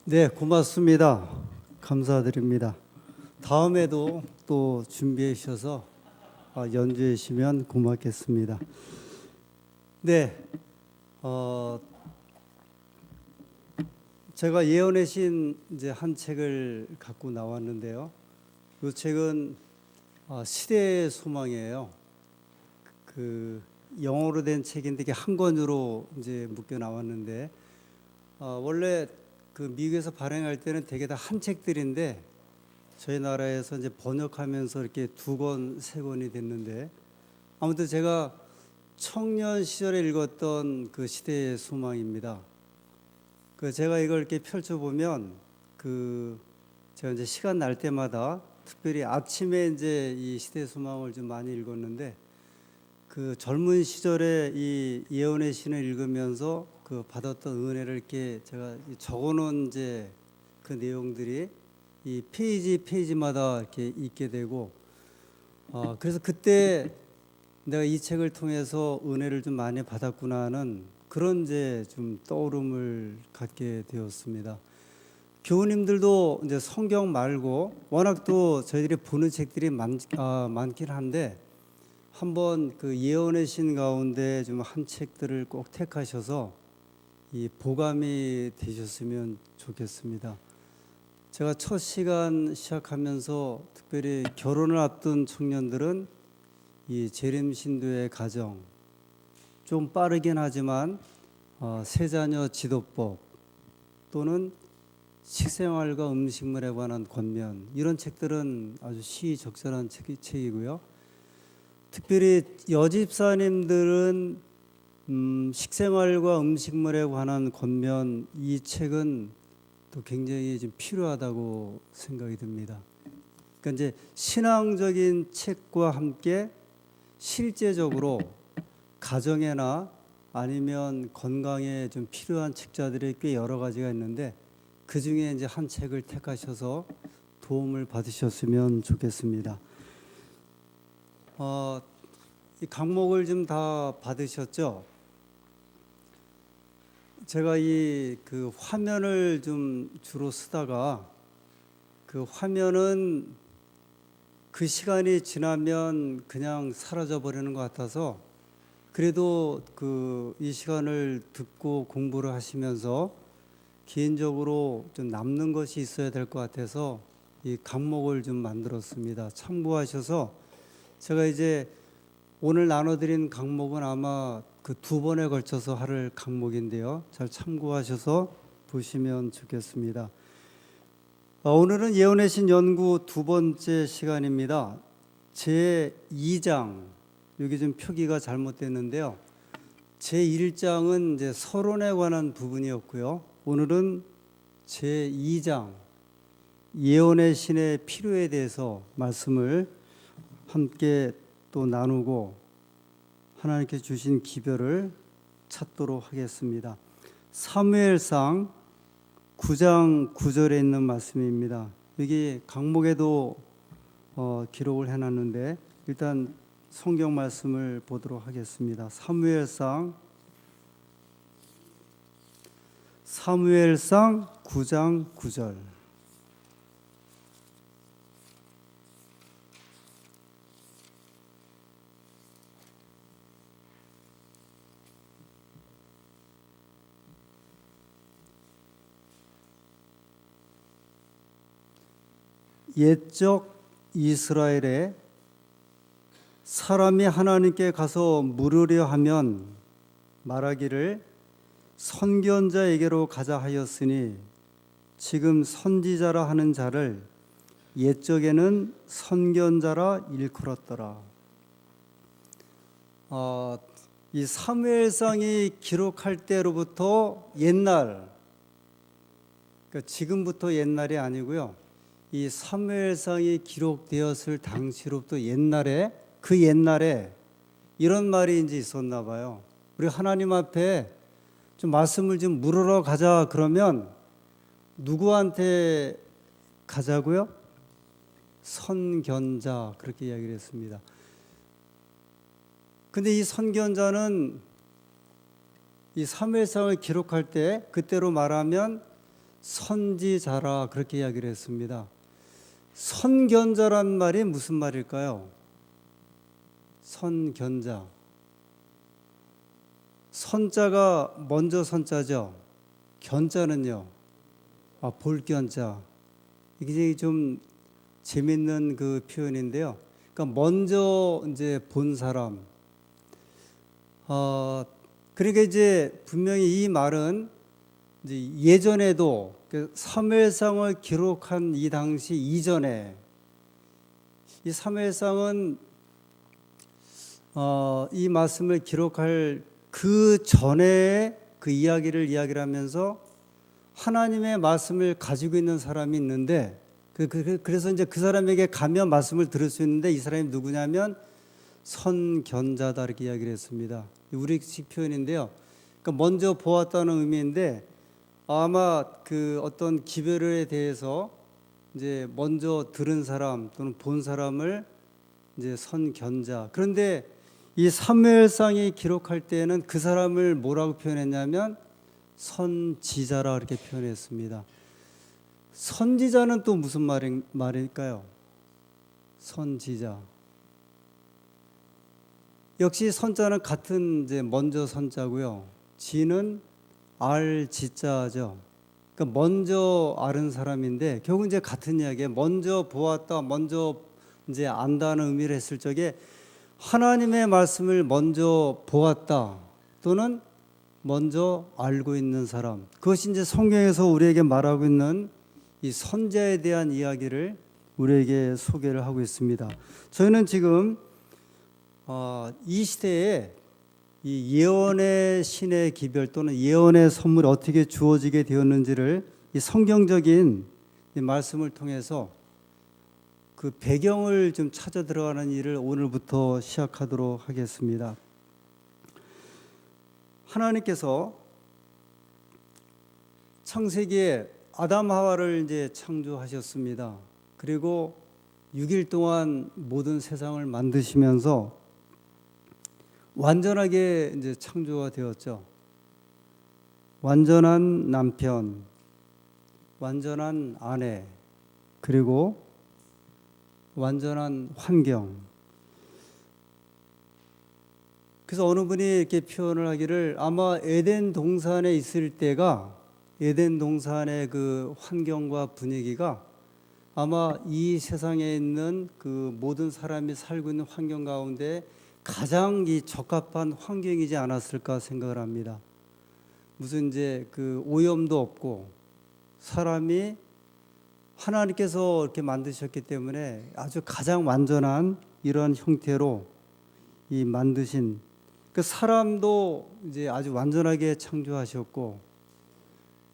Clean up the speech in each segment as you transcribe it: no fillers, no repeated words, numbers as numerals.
네, 고맙습니다. 감사드립니다. 다음에도 또 준비해 주셔서 연주해 주시면 고맙겠습니다. 네, 제가 예언의 신 이제 한 책을 갖고 나왔는데요. 이 책은 시대의 소망이에요. 그 영어로 된 책인데 이게 한 권으로 이제 묶여 나왔는데 원래 그 미국에서 발행할 때는 대개 다 한 책들인데 저희 나라에서 이제 번역하면서 이렇게 두 권, 세 권이 됐는데 아무튼 제가 청년 시절에 읽었던 그 시대의 소망입니다. 그 제가 이걸 이렇게 펼쳐보면 그 제가 이제 시간 날 때마다 특별히 아침에 이제 이 시대의 소망을 좀 많이 읽었는데 그 젊은 시절에 이 예언의 신을 읽으면서 그 받았던 은혜를 이렇게 제가 적어놓은 이제 그 내용들이 이 페이지마다 이렇게 있게 되고 그래서 그때 내가 이 책을 통해서 은혜를 좀 많이 받았구나 하는 그런 이제 좀 떠오름을 갖게 되었습니다. 교우님들도 이제 성경 말고 워낙 또 저희들이 보는 책들이 많긴 한데 한번 그 예언의 신 가운데 좀 한 책들을 꼭 택하셔서 이 보감이 되셨으면 좋겠습니다. 제가 첫 시간 시작하면서 특별히 결혼을 앞둔 청년들은 이 재림 신도의 가정 좀 빠르긴 하지만 세 자녀 지도법 또는 식생활과 음식물에 관한 권면 이런 책들은 아주 시적절한 책이고요. 특별히 여집사님들은 식생활과 음식물에 관한 권면 이 책은 또 굉장히 좀 필요하다고 생각이 듭니다. 그러니까 이제 신앙적인 책과 함께 실제적으로 가정에나 아니면 건강에 좀 필요한 책자들이 꽤 여러 가지가 있는데 그 중에 이제 한 책을 택하셔서 도움을 받으셨으면 좋겠습니다. 이 강목을 좀 다 받으셨죠? 제가 이 그 화면을 좀 주로 쓰다가 그 화면은 그 시간이 지나면 그냥 사라져 버리는 것 같아서 그래도 그 이 시간을 듣고 공부를 하시면서 개인적으로 좀 남는 것이 있어야 될 것 같아서 이 강목을 좀 만들었습니다. 참고하셔서 제가 이제 오늘 나눠드린 강목은 아마 그 두 번에 걸쳐서 할 강목인데요. 잘 참고하셔서 보시면 좋겠습니다. 오늘은 예언의 신 연구 두 번째 시간입니다. 제 2장, 여기 좀 표기가 잘못됐는데요. 제 1장은 이제 서론에 관한 부분이었고요. 오늘은 제 2장, 예언의 신의 필요에 대해서 말씀을 함께 또 나누고 하나님께 주신 기별을 찾도록 하겠습니다. 사무엘상 9장 9절에 있는 말씀입니다. 여기 강목에도 기록을 해놨는데 일단 성경 말씀을 보도록 하겠습니다. 사무엘상 9장 9절. 옛적 이스라엘에 사람이 하나님께 가서 물으려 하면 말하기를 선견자에게로 가자 하였으니 지금 선지자라 하는 자를 옛적에는 선견자라 일컬었더라. 이 사무엘상이 기록할 때로부터 옛날, 그러니까 지금부터 옛날이 아니고요. 이 사무엘상이 기록되었을 당시로부터 옛날에 그 옛날에 이런 말이 이제 있었나 봐요. 우리 하나님 앞에 좀 말씀을 좀 물으러 가자 그러면 누구한테 가자고요? 선견자 그렇게 이야기를 했습니다. 근데 이 선견자는 이 사무엘상을 기록할 때 그때로 말하면 선지자라 그렇게 이야기를 했습니다. 선견자란 말이 무슨 말일까요? 선견자. 선자가 먼저 선자죠. 견자는요. 볼견자. 이게 좀 재밌는 그 표현인데요. 그러니까 먼저 이제 본 사람. 그러니까 이제 분명히 이 말은 이제 예전에도 그 사무엘상을 기록한 이 당시 이전에 이 사무엘상은 이 말씀을 기록할 그 전에 그 이야기를 하면서 하나님의 말씀을 가지고 있는 사람이 있는데 그래서 이제 그 사람에게 가면 말씀을 들을 수 있는데 이 사람이 누구냐면 선견자다 이렇게 이야기를 했습니다. 우리식 표현인데요. 그러니까 먼저 보았다는 의미인데 아마 그 어떤 기별에 대해서 이제 먼저 들은 사람 또는 본 사람을 이제 선견자. 그런데 이 사무엘상이 기록할 때는 그 사람을 뭐라고 표현했냐면 선지자라 이렇게 표현했습니다. 선지자는 또 무슨 말일까요? 선지자. 역시 선자는 같은 이제 먼저 선자고요. 지는 알 지자죠. 그러니까 먼저 아는 사람인데 결국 이제 같은 이야기에 먼저 보았다, 먼저 이제 안다는 의미를 했을 적에 하나님의 말씀을 먼저 보았다 또는 먼저 알고 있는 사람. 그것이 이제 성경에서 우리에게 말하고 있는 이 선자에 대한 이야기를 우리에게 소개를 하고 있습니다. 저희는 지금 이 시대에 이 예언의 신의 기별 또는 예언의 선물이 어떻게 주어지게 되었는지를 이 성경적인 이 말씀을 통해서 그 배경을 좀 찾아 들어가는 일을 오늘부터 시작하도록 하겠습니다. 하나님께서 창세기에 아담 하와를 이제 창조하셨습니다. 그리고 6일 동안 모든 세상을 만드시면서 완전하게 이제 창조가 되었죠. 완전한 남편, 완전한 아내, 그리고 완전한 환경. 그래서 어느 분이 이렇게 표현을 하기를 아마 에덴 동산에 있을 때가 에덴 동산의 그 환경과 분위기가 아마 이 세상에 있는 그 모든 사람이 살고 있는 환경 가운데 가장 이 적합한 환경이지 않았을까 생각을 합니다. 무슨 이제 그 오염도 없고 사람이 하나님께서 이렇게 만드셨기 때문에 아주 가장 완전한 이런 형태로 이 만드신 그 사람도 이제 아주 완전하게 창조하셨고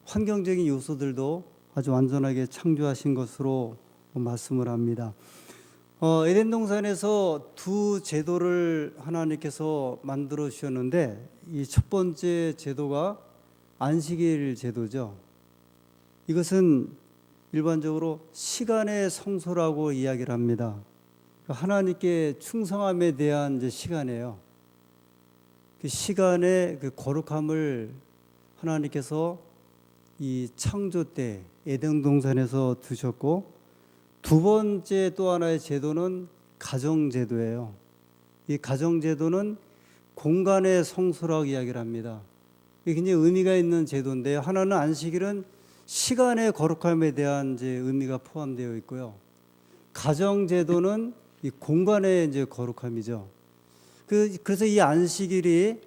환경적인 요소들도 아주 완전하게 창조하신 것으로 말씀을 합니다. 에덴 동산에서 두 제도를 하나님께서 만들어 주셨는데 이 첫 번째 제도가 안식일 제도죠. 이것은 일반적으로 시간의 성소라고 이야기를 합니다. 하나님께 충성함에 대한 이제 시간이에요. 그 시간의 그 거룩함을 하나님께서 이 창조 때 에덴 동산에서 두셨고 두 번째 또 하나의 제도는 가정제도예요. 이 가정제도는 공간의 성소라고 이야기를 합니다. 이게 굉장히 의미가 있는 제도인데요. 하나는 안식일은 시간의 거룩함에 대한 이제 의미가 포함되어 있고요. 가정제도는 이 공간의 이제 거룩함이죠. 그래서 이 안식일이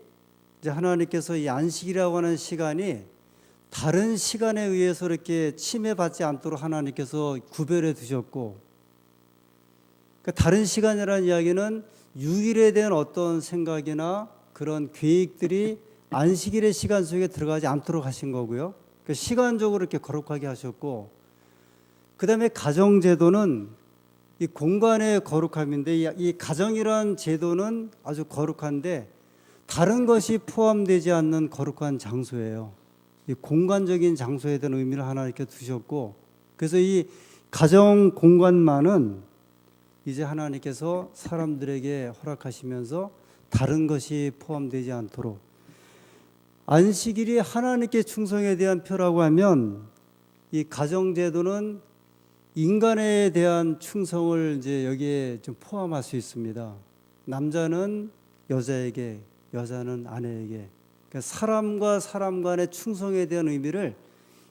이제 하나님께서 이 안식이라고 하는 시간이 다른 시간에 의해서 이렇게 침해받지 않도록 하나님께서 구별해 두셨고, 그러니까 다른 시간이라는 이야기는 6일에 대한 어떤 생각이나 그런 계획들이 안식일의 시간 속에 들어가지 않도록 하신 거고요. 그러니까 시간적으로 이렇게 거룩하게 하셨고, 그 다음에 가정제도는 이 공간의 거룩함인데 이 가정이라는 제도는 아주 거룩한데 다른 것이 포함되지 않는 거룩한 장소예요. 이 공간적인 장소에 대한 의미를 하나님께 두셨고, 그래서 이 가정 공간만은 이제 하나님께서 사람들에게 허락하시면서 다른 것이 포함되지 않도록, 안식일이 하나님께 충성에 대한 표라고 하면 이 가정제도는 인간에 대한 충성을 이제 여기에 좀 포함할 수 있습니다. 남자는 여자에게, 여자는 아내에게. 그러니까 사람과 사람 간의 충성에 대한 의미를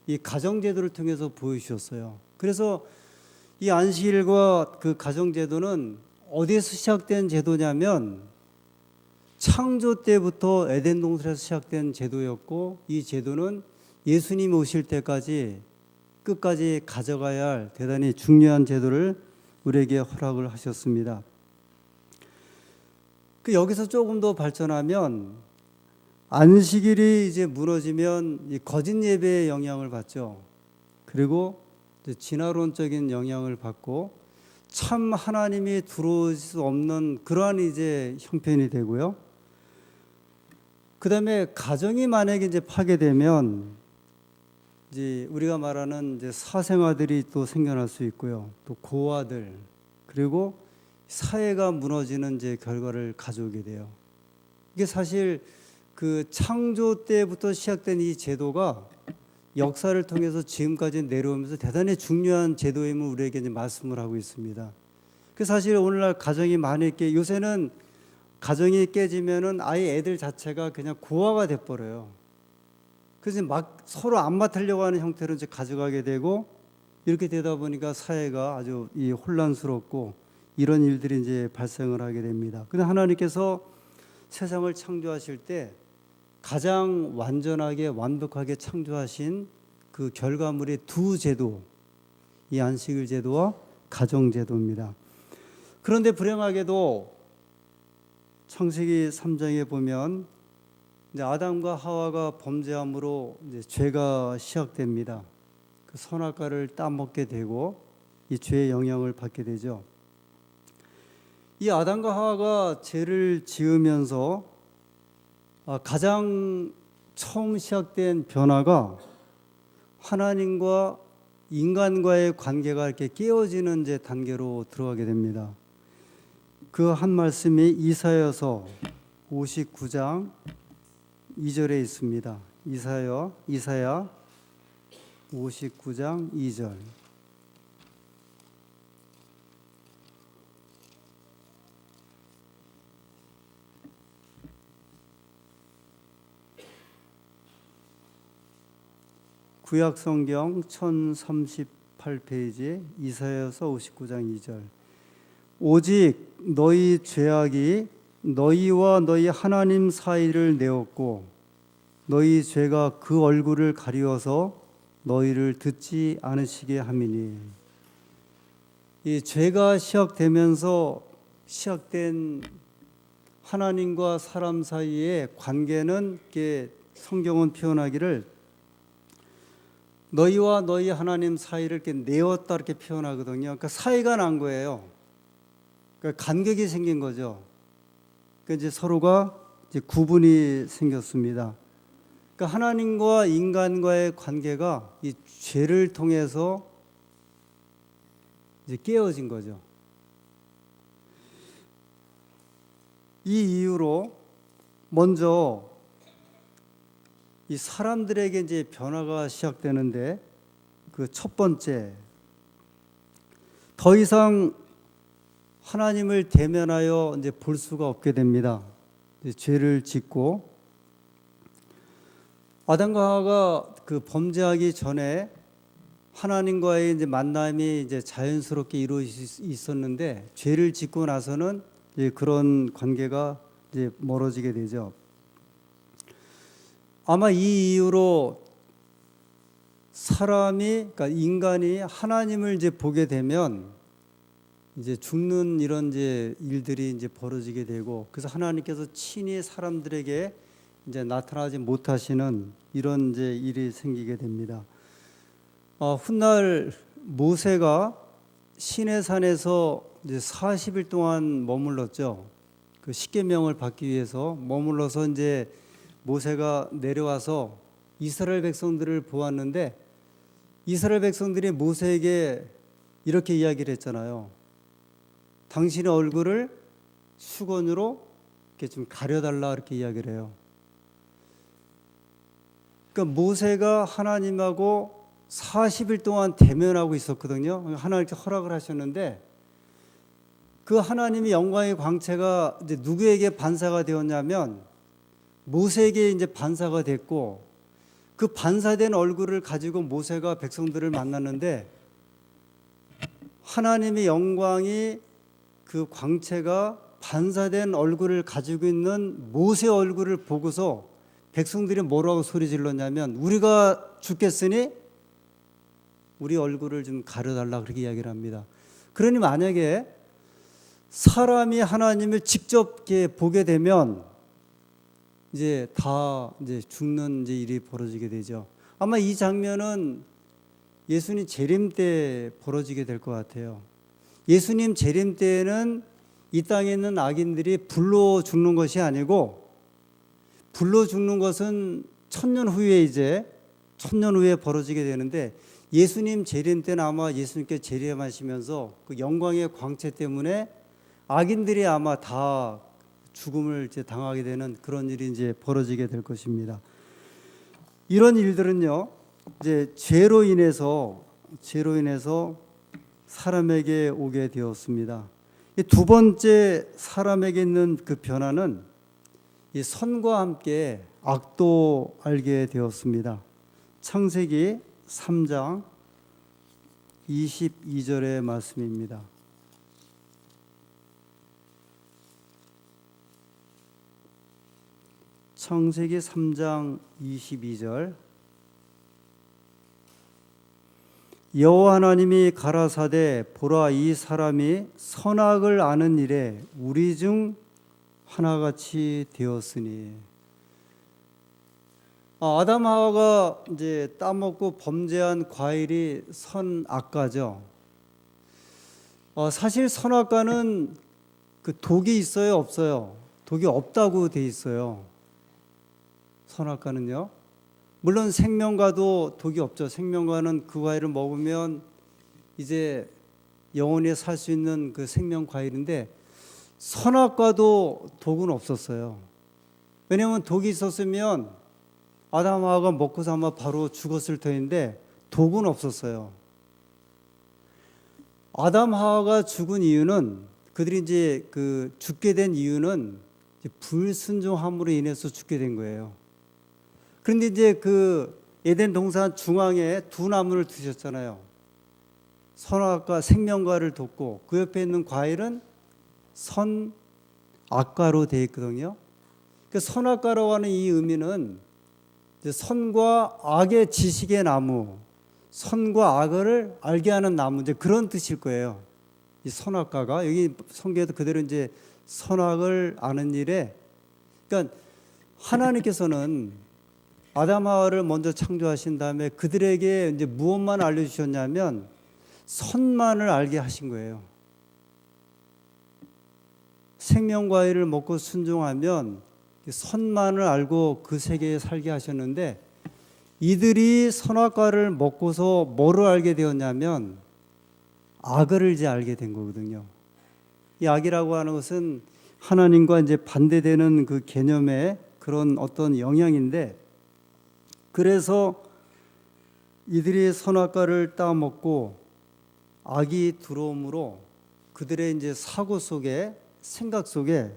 이 가정제도를 통해서 보여주셨어요. 그래서 이 안식일과 그 가정제도는 어디에서 시작된 제도냐면 창조 때부터 에덴 동산에서 시작된 제도였고, 이 제도는 예수님 오실 때까지 끝까지 가져가야 할 대단히 중요한 제도를 우리에게 허락을 하셨습니다. 여기서 조금 더 발전하면 안식일이 이제 무너지면 이 거짓 예배의 영향을 받죠. 그리고 이제 진화론적인 영향을 받고 참 하나님이 들어올 수 없는 그러한 이제 형편이 되고요. 그다음에 가정이 만약에 이제 파괴되면 이제 우리가 말하는 이제 사생아들이 또 생겨날 수 있고요. 또 고아들, 그리고 사회가 무너지는 이제 결과를 가져오게 돼요. 이게 사실 그 창조 때부터 시작된 이 제도가 역사를 통해서 지금까지 내려오면서 대단히 중요한 제도임을 우리에게 이제 말씀을 하고 있습니다. 그 사실 오늘날 가정이 많이 있게, 요새는 가정이 깨지면은 아예 애들 자체가 그냥 고아가 돼버려요. 그래서 막 서로 안 맡으려고 하는 형태로 이제 가져가게 되고, 이렇게 되다 보니까 사회가 아주 이 혼란스럽고 이런 일들이 이제 발생을 하게 됩니다. 근데 하나님께서 세상을 창조하실 때 가장 완전하게 완벽하게 창조하신 그 결과물이 두 제도, 이 안식일 제도와 가정 제도입니다. 그런데 불행하게도 창세기 3장에 보면 이제 아담과 하와가 범죄함으로 이제 죄가 시작됩니다. 그 선악과를 따먹게 되고 이 죄의 영향을 받게 되죠. 이 아담과 하와가 죄를 지으면서 가장 처음 시작된 변화가 하나님과 인간과의 관계가 이렇게 깨어지는 이제 단계로 들어가게 됩니다. 그 한 말씀이 이사야서 59장 2절에 있습니다. 이사야 59장 2절. 구약 성경 1038페이지 이사야서 59장 2절. 오직 너희 죄악이 너희와 너희 하나님 사이를 내었고 너희 죄가 그 얼굴을 가리워서 너희를 듣지 않으시게 함이니. 이 죄가 시작되면서 시작된 하나님과 사람 사이의 관계는 이렇게 성경은 표현하기를 너희와 너희 하나님 사이를 이렇게 내었다 이렇게 표현하거든요. 그러니까 사이가 난 거예요. 그러니까 간격이 생긴 거죠. 그러니까 이제 서로가 이제 구분이 생겼습니다. 그러니까 하나님과 인간과의 관계가 이 죄를 통해서 이제 깨어진 거죠. 이 이유로 먼저 이 사람들에게 이제 변화가 시작되는데, 그 첫 번째, 더 이상 하나님을 대면하여 이제 볼 수가 없게 됩니다. 이제 죄를 짓고 아담과 하와가 그 범죄하기 전에 하나님과의 이제 만남이 이제 자연스럽게 이루어질 있었는데, 죄를 짓고 나서는 이제 그런 관계가 이제 멀어지게 되죠. 아마 이 이유로 사람이, 그러니까 인간이 하나님을 이제 보게 되면 이제 죽는 이런 이제 일들이 이제 벌어지게 되고, 그래서 하나님께서 친히 사람들에게 이제 나타나지 못하시는 이런 이제 일이 생기게 됩니다. 훗날 모세가 시내산에서 이제 40일 동안 머물렀죠. 그 십계명을 받기 위해서 머물러서 이제 모세가 내려와서 이스라엘 백성들을 보았는데, 이스라엘 백성들이 모세에게 이렇게 이야기를 했잖아요. 당신의 얼굴을 수건으로 이렇게 좀 가려달라 이렇게 이야기를 해요. 그러니까 모세가 하나님하고 40일 동안 대면하고 있었거든요. 하나님께 허락을 하셨는데 그 하나님의 영광의 광채가 이제 누구에게 반사가 되었냐면 모세에게 이제 반사가 됐고, 그 반사된 얼굴을 가지고 모세가 백성들을 만났는데 하나님의 영광이 그 광채가 반사된 얼굴을 가지고 있는 모세 얼굴을 보고서 백성들이 뭐라고 소리 질렀냐면 우리가 죽겠으니 우리 얼굴을 좀 가려달라, 그렇게 이야기를 합니다. 그러니 만약에 사람이 하나님을 직접 이렇게 보게 되면 이제 다 이제 죽는 이제 일이 벌어지게 되죠. 아마 이 장면은 예수님 재림 때 벌어지게 될 것 같아요. 예수님 재림 때에는 이 땅에 있는 악인들이 불로 죽는 것이 아니고, 불로 죽는 것은 천년 후에 벌어지게 되는데, 예수님 재림 때는 아마 예수님께 재림하시면서 그 영광의 광채 때문에 악인들이 아마 다 죽음을 이제 당하게 되는 그런 일이 이제 벌어지게 될 것입니다. 이런 일들은요, 이제 죄로 인해서 사람에게 오게 되었습니다. 두 번째 사람에게 있는 그 변화는 이 선과 함께 악도 알게 되었습니다. 창세기 3장 22절의 말씀입니다. 창세기 3장 22절. 여호와 하나님이 가라사대 보라, 이 사람이 선악을 아는 일에 우리 중 하나같이 되었으니. 아담 하와가 이제 따먹고 범죄한 과일이 선악과죠. 사실 선악과는 그 독이 있어요, 없어요? 독이 없다고 돼 있어요. 선악과는요. 물론 생명과도 독이 없죠. 생명과는 그 과일을 먹으면 이제 영원히 살 수 있는 그 생명 과일인데, 선악과도 독은 없었어요. 왜냐하면 독이 있었으면 아담 하와가 먹고서 아마 바로 죽었을 터인데 독은 없었어요. 아담 하와가 죽은 이유는, 그들이 이제 그 죽게 된 이유는 이제 불순종함으로 인해서 죽게 된 거예요. 그런데 이제 그 에덴 동산 중앙에 두 나무를 두셨잖아요. 선악과 생명과를 뒀고 그 옆에 있는 과일은 선악과로 되어 있거든요. 그 선악과라고 하는 이 의미는 이제 선과 악의 지식의 나무, 선과 악을 알게 하는 나무, 이제 그런 뜻일 거예요. 이 선악과가 여기 성경에도 그대로 이제 선악을 아는 일에, 그러니까 하나님께서는 아담 하와를 먼저 창조하신 다음에 그들에게 이제 무엇만 알려주셨냐면 선만을 알게 하신 거예요. 생명과일을 먹고 순종하면 선만을 알고 그 세계에 살게 하셨는데, 이들이 선악과를 먹고서 뭐를 알게 되었냐면 악을 이제 알게 된 거거든요. 이 악이라고 하는 것은 하나님과 이제 반대되는 그 개념의 그런 어떤 영향인데, 그래서 이들이 선악과를 따먹고 악이 들어옴으로 그들의 이제 사고 속에, 생각 속에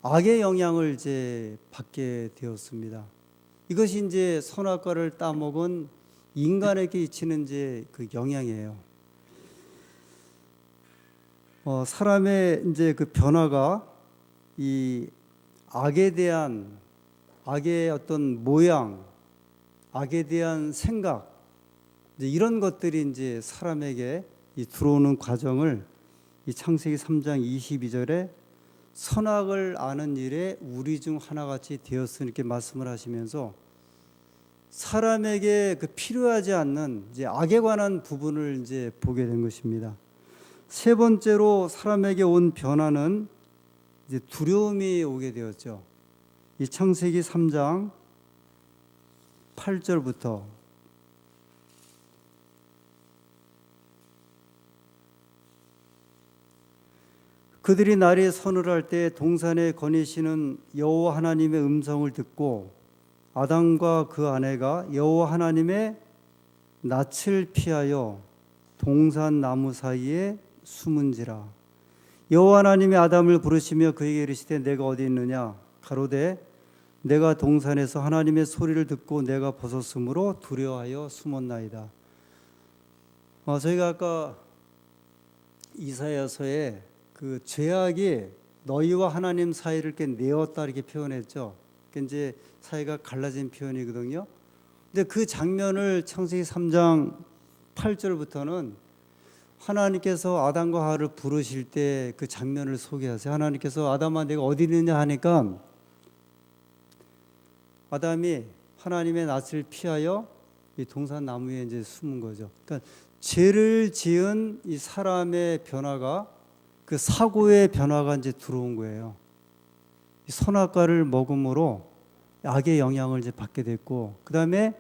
악의 영향을 이제 받게 되었습니다. 이것이 이제 선악과를 따먹은 인간에게 미치는 이제 그 영향이에요. 사람의 이제 그 변화가 이 악에 대한, 악의 어떤 모양, 악에 대한 생각, 이제 이런 것들이 이제 사람에게 이 들어오는 과정을 이 창세기 3장 22절에 선악을 아는 일에 우리 중 하나같이 되었으니 이렇게 말씀을 하시면서 사람에게 그 필요하지 않는 이제 악에 관한 부분을 이제 보게 된 것입니다. 세 번째로 사람에게 온 변화는 이제 두려움이 오게 되었죠. 이 창세기 3장 8절부터 그들이 날이 서늘할 때 동산에 거니시는 여호와 하나님의 음성을 듣고 아담과 그 아내가 여호와 하나님의 낯을 피하여 동산 나무 사이에 숨은지라. 여호와 하나님이 아담을 부르시며 그에게 이르시되 내가 어디 있느냐 가로되 내가 동산에서 하나님의 소리를 듣고 내가 벗었으므로 두려워하여 숨었나이다. 저희가 아까 이사야서에 그 죄악이 너희와 하나님 사이를 이렇게 내었다 이렇게 표현했죠. 그게 이제 사이가 갈라진 표현이거든요. 근데 그 장면을 창세기 3장 8절부터는 하나님께서 아담과 하와를 부르실 때 그 장면을 소개하세요. 하나님께서 아담아 내가 어디 있느냐 하니까 아담이 하나님의 낯을 피하여 이 동산 나무에 이제 숨은 거죠. 그러니까 죄를 지은 이 사람의 변화가 그 사고의 변화가 이제 들어온 거예요. 이 선악과를 먹음으로 악의 영향을 이제 받게 됐고, 그 다음에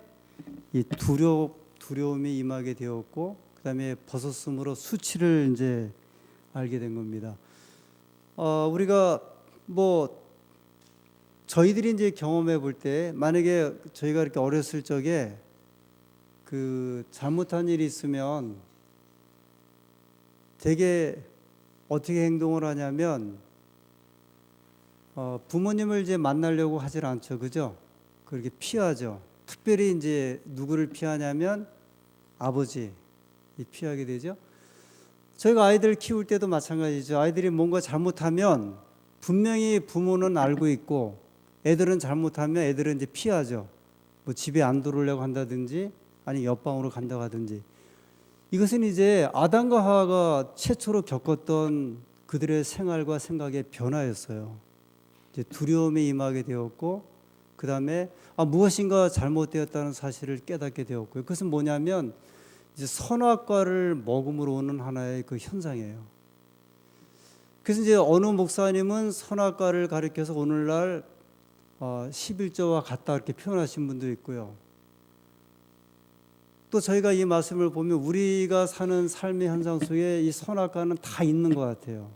이 두려움이 임하게 되었고, 그 다음에 벗었으므로 수치를 이제 알게 된 겁니다. 우리가 뭐 저희들이 이제 경험해 볼 때, 만약에 저희가 이렇게 어렸을 적에 그 잘못한 일이 있으면 되게 어떻게 행동을 하냐면 부모님을 이제 만나려고 하질 않죠, 그죠? 그렇게 피하죠. 특별히 이제 누구를 피하냐면 아버지 피하게 되죠. 저희가 아이들 키울 때도 마찬가지죠. 아이들이 뭔가 잘못하면 분명히 부모는 알고 있고 애들은 잘못하면 애들은 이제 피하죠. 뭐 집에 안 들어오려고 한다든지 아니 옆방으로 간다고 하든지. 이것은 이제 아담과 하와가 최초로 겪었던 그들의 생활과 생각의 변화였어요. 이제 두려움이 임하게 되었고, 그 다음에 무엇인가 잘못되었다는 사실을 깨닫게 되었고요. 그것은 뭐냐면 이제 선악과를 먹음으로 오는 하나의 그 현상이에요. 그래서 이제 어느 목사님은 선악과를 가리켜서 오늘날 11조와 같다 이렇게 표현하신 분도 있고요. 또 저희가 이 말씀을 보면 우리가 사는 삶의 현상 속에 이 선악과는 다 있는 것 같아요.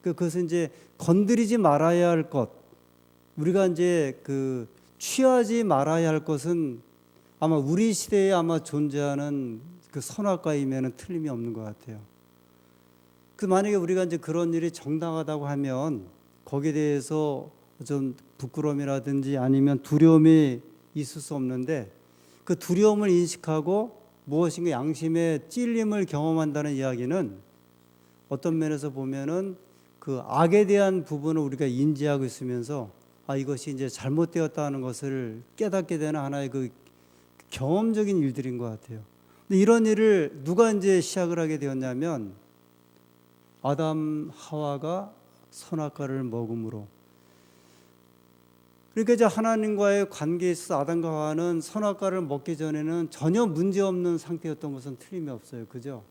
그것은 이제 건드리지 말아야 할 것, 우리가 이제 그 취하지 말아야 할 것은 아마 우리 시대에 아마 존재하는 그 선악과이면은 틀림이 없는 것 같아요. 그 만약에 우리가 이제 그런 일이 정당하다고 하면 거기에 대해서 좀 부끄러움이라든지 아니면 두려움이 있을 수 없는데, 그 두려움을 인식하고 무엇인가 양심의 찔림을 경험한다는 이야기는 어떤 면에서 보면은 그 악에 대한 부분을 우리가 인지하고 있으면서 이것이 이제 잘못되었다는 것을 깨닫게 되는 하나의 그 경험적인 일들인 것 같아요. 근데 이런 일을 누가 이제 시작을 하게 되었냐면 아담 하와가 선악과를 먹음으로. 그러니까 이제 하나님과의 관계에 있어서 아담과 하와는 선악과를 먹기 전에는 전혀 문제없는 상태였던 것은 틀림이 없어요. 그죠?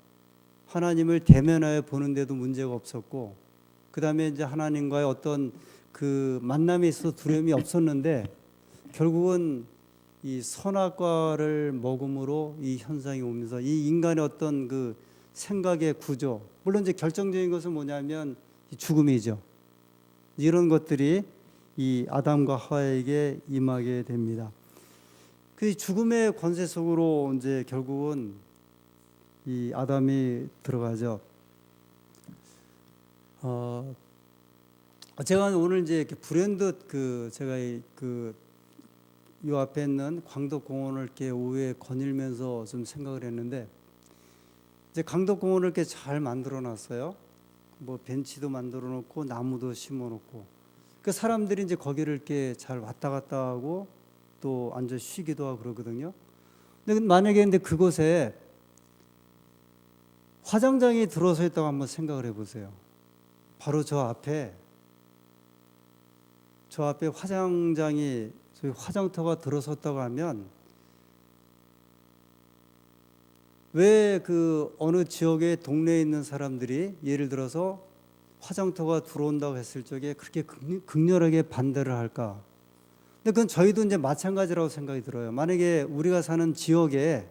하나님을 대면하여 보는데도 문제가 없었고, 그 다음에 이제 하나님과의 어떤 그 만남에 있어서 두려움이 없었는데, 결국은 이 선악과를 먹음으로 이 현상이 오면서 이 인간의 어떤 그 생각의 구조, 물론 이제 결정적인 것은 뭐냐면 죽음이죠. 이런 것들이 이 아담과 하와에게 임하게 됩니다. 그 죽음의 권세 속으로 이제 결국은 이 아담이 들어가죠. 제가 오늘 이제 이렇게 불현듯 제가 요 앞에 있는 광덕공원을 이렇게 오후에 거닐면서 좀 생각을 했는데, 이제 광덕공원을 이렇게 잘 만들어 놨어요. 뭐 벤치도 만들어 놓고 나무도 심어 놓고, 그 사람들이 이제 거기를 이렇게 잘 왔다 갔다 하고 또 앉아 쉬기도 하고 그러거든요. 근데 만약에 근데 그곳에 화장장이 들어서 있다고 한번 생각을 해보세요. 바로 저 앞에 화장장이, 저희 화장터가 들어섰다고 하면 왜 그 어느 지역의 동네에 있는 사람들이 예를 들어서 화장터가 들어온다고 했을 적에 그렇게 극렬하게 반대를 할까? 근데 그건 저희도 이제 마찬가지라고 생각이 들어요. 만약에 우리가 사는 지역에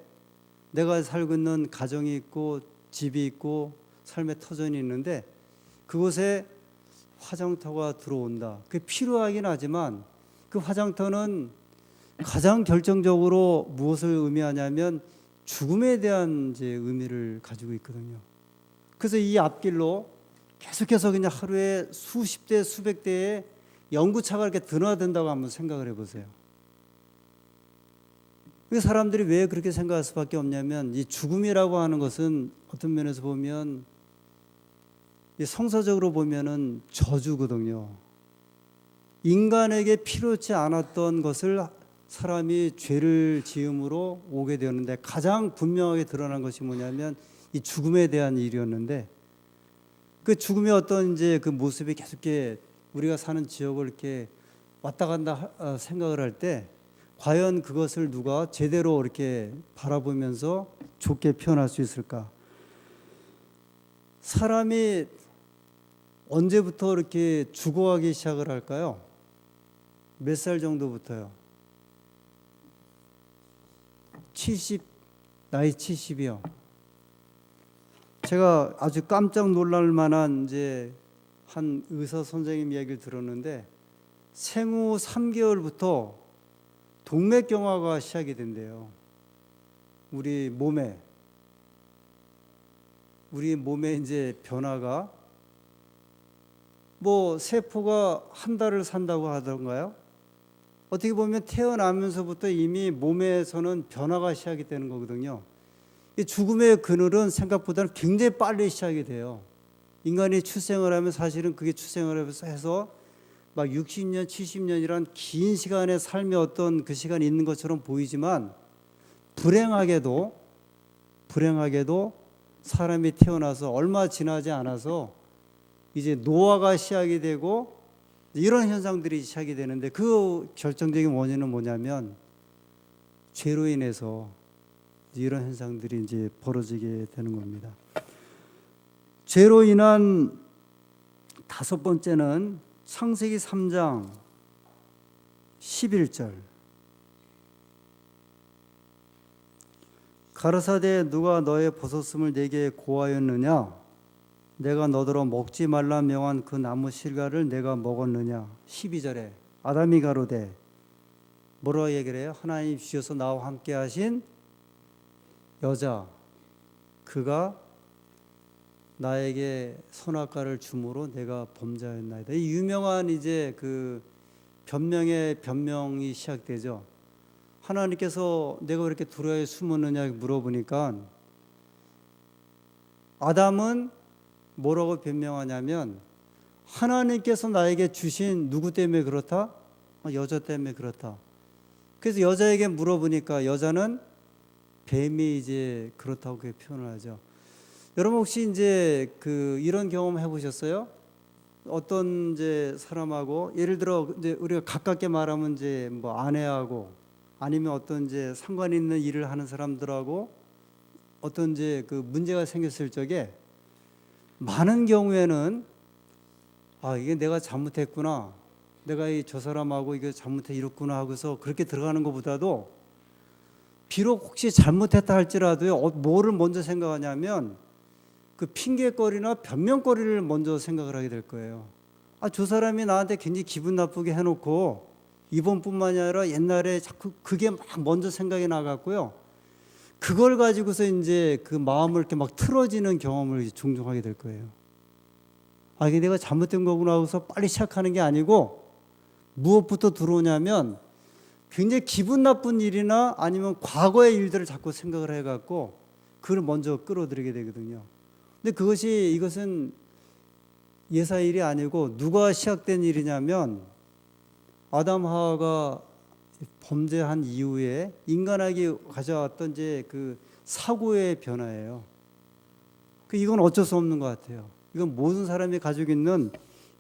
내가 살고 있는 가정이 있고 집이 있고 삶의 터전이 있는데 그곳에 화장터가 들어온다. 그게 필요하긴 하지만 그 화장터는 가장 결정적으로 무엇을 의미하냐면 죽음에 대한 이제 의미를 가지고 있거든요. 그래서 이 앞길로 계속해서 그냥 하루에 수십 대, 수백 대의 연구차가 이렇게 드나든다고 한번 생각을 해보세요. 사람들이 왜 그렇게 생각할 수밖에 없냐면 이 죽음이라고 하는 것은 어떤 면에서 보면 성서적으로 보면은 저주거든요. 인간에게 필요치 않았던 것을 사람이 죄를 지음으로 오게 되었는데 가장 분명하게 드러난 것이 뭐냐면 이 죽음에 대한 일이었는데 그 죽음의 어떤 이제 그 모습이 계속 우리가 사는 지역을 이렇게 왔다 간다 생각을 할 때 과연 그것을 누가 제대로 이렇게 바라보면서 좋게 표현할 수 있을까? 사람이 언제부터 이렇게 죽어가기 시작을 할까요? 몇 살 정도부터요? 70, 나이 70이요. 제가 아주 깜짝 놀랄 만한 이제 한 의사 선생님 이야기를 들었는데 생후 3개월부터 동맥경화가 시작이 된대요. 우리 몸에 이제 변화가 뭐 세포가 한 달을 산다고 하던가요? 어떻게 보면 태어나면서부터 이미 몸에서는 변화가 시작이 되는 거거든요. 이 죽음의 그늘은 생각보다는 굉장히 빨리 시작이 돼요. 인간이 출생을 하면 사실은 그게 출생을 해서 막 60년, 70년이란 긴 시간의 삶의 어떤 그 시간이 있는 것처럼 보이지만 불행하게도 사람이 태어나서 얼마 지나지 않아서 이제 노화가 시작이 되고 이런 현상들이 시작이 되는데 그 결정적인 원인은 뭐냐면 죄로 인해서 이런 현상들이 이제 벌어지게 되는 겁니다. 죄로 인한 다섯 번째는 창세기 3장 11절. 가라사대 누가 너의 벗었음을 내게 고하였느냐? 내가 너더러 먹지 말라 명한 그 나무 실과를 내가 먹었느냐? 12절에 아담이 가로되 뭐라고 얘기를 해요? 하나님 주셔서 나와 함께 하신 여자 그가 나에게 선악과를 주므로 내가 범죄하였나이다. 이 유명한 이제 그 변명의 변명이 시작되죠. 하나님께서 내가 왜 이렇게 두려워에 숨었느냐 물어보니까 아담은 뭐라고 변명하냐면 하나님께서 나에게 주신 누구 때문에 그렇다? 여자 때문에 그렇다. 그래서 여자에게 물어보니까 여자는 뱀이 이제 그렇다고 그렇게 표현을 하죠. 여러분 혹시 이제 그 이런 경험 해보셨어요? 어떤 이제 사람하고 예를 들어 이제 우리가 가깝게 말하면 이제 뭐 아내하고 아니면 어떤 이제 상관 있는 일을 하는 사람들하고 어떤 이제 그 문제가 생겼을 적에 많은 경우에는 이게 내가 잘못했구나, 내가 저 사람하고 이게 잘못해 이렇구나 하고서 그렇게 들어가는 것보다도 비록 혹시 잘못했다 할지라도요 뭐를 먼저 생각하냐면 그 핑계거리나 변명거리를 먼저 생각을 하게 될 거예요. 저 사람이 나한테 굉장히 기분 나쁘게 해놓고 이번뿐만이 아니라 옛날에 자꾸 그게 막 먼저 생각이 나갔고요. 그걸 가지고서 이제 그 마음을 이렇게 막 틀어지는 경험을 종종 하게 될 거예요. 이게 내가 잘못된 거구나 하고서 빨리 시작하는 게 아니고 무엇부터 들어오냐면 굉장히 기분 나쁜 일이나 아니면 과거의 일들을 자꾸 생각을 해갖고 그걸 먼저 끌어들이게 되거든요. 근데 이것은 예사일이 아니고 누가 시작된 일이냐면 아담 하와가 범죄한 이후에 인간에게 가져왔던 이제 그 사고의 변화예요. 이건 어쩔 수 없는 것 같아요. 이건 모든 사람이 가지고 있는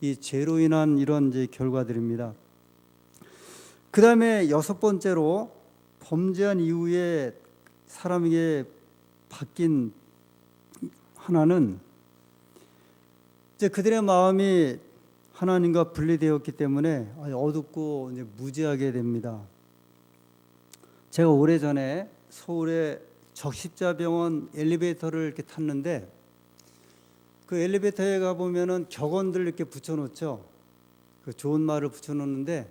이 죄로 인한 이런 이제 결과들입니다. 그 다음에 여섯 번째로 범죄한 이후에 사람에게 바뀐 하나는 이제 그들의 마음이 하나님과 분리되었기 때문에 어둡고 이제 무지하게 됩니다. 제가 오래전에 서울의 적십자병원 엘리베이터를 이렇게 탔는데 그 엘리베이터에 가 보면은 격언들 이렇게 붙여놓죠. 그 좋은 말을 붙여놓는데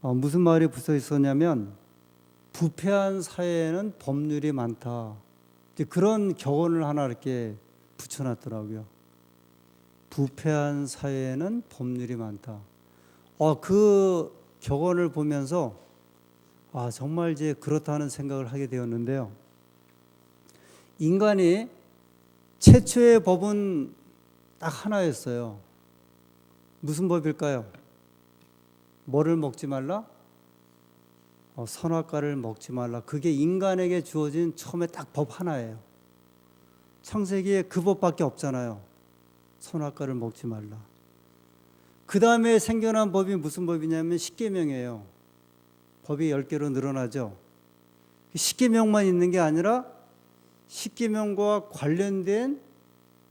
무슨 말이 붙어 있었냐면 부패한 사회에는 법률이 많다. 이제 그런 격언을 하나 이렇게 붙여놨더라고요. 부패한 사회에는 법률이 많다. 그 격언을 보면서 정말 이제 그렇다는 생각을 하게 되었는데요. 인간이 최초의 법은 딱 하나였어요. 무슨 법일까요? 뭐를 먹지 말라? 선악과를 먹지 말라. 그게 인간에게 주어진 처음에 딱 법 하나예요. 창세기에 그 법밖에 없잖아요. 선악과를 먹지 말라. 그 다음에 생겨난 법이 무슨 법이냐면 십계명이에요. 법이 10개로 늘어나죠. 십계명만 있는 게 아니라 십계명과 관련된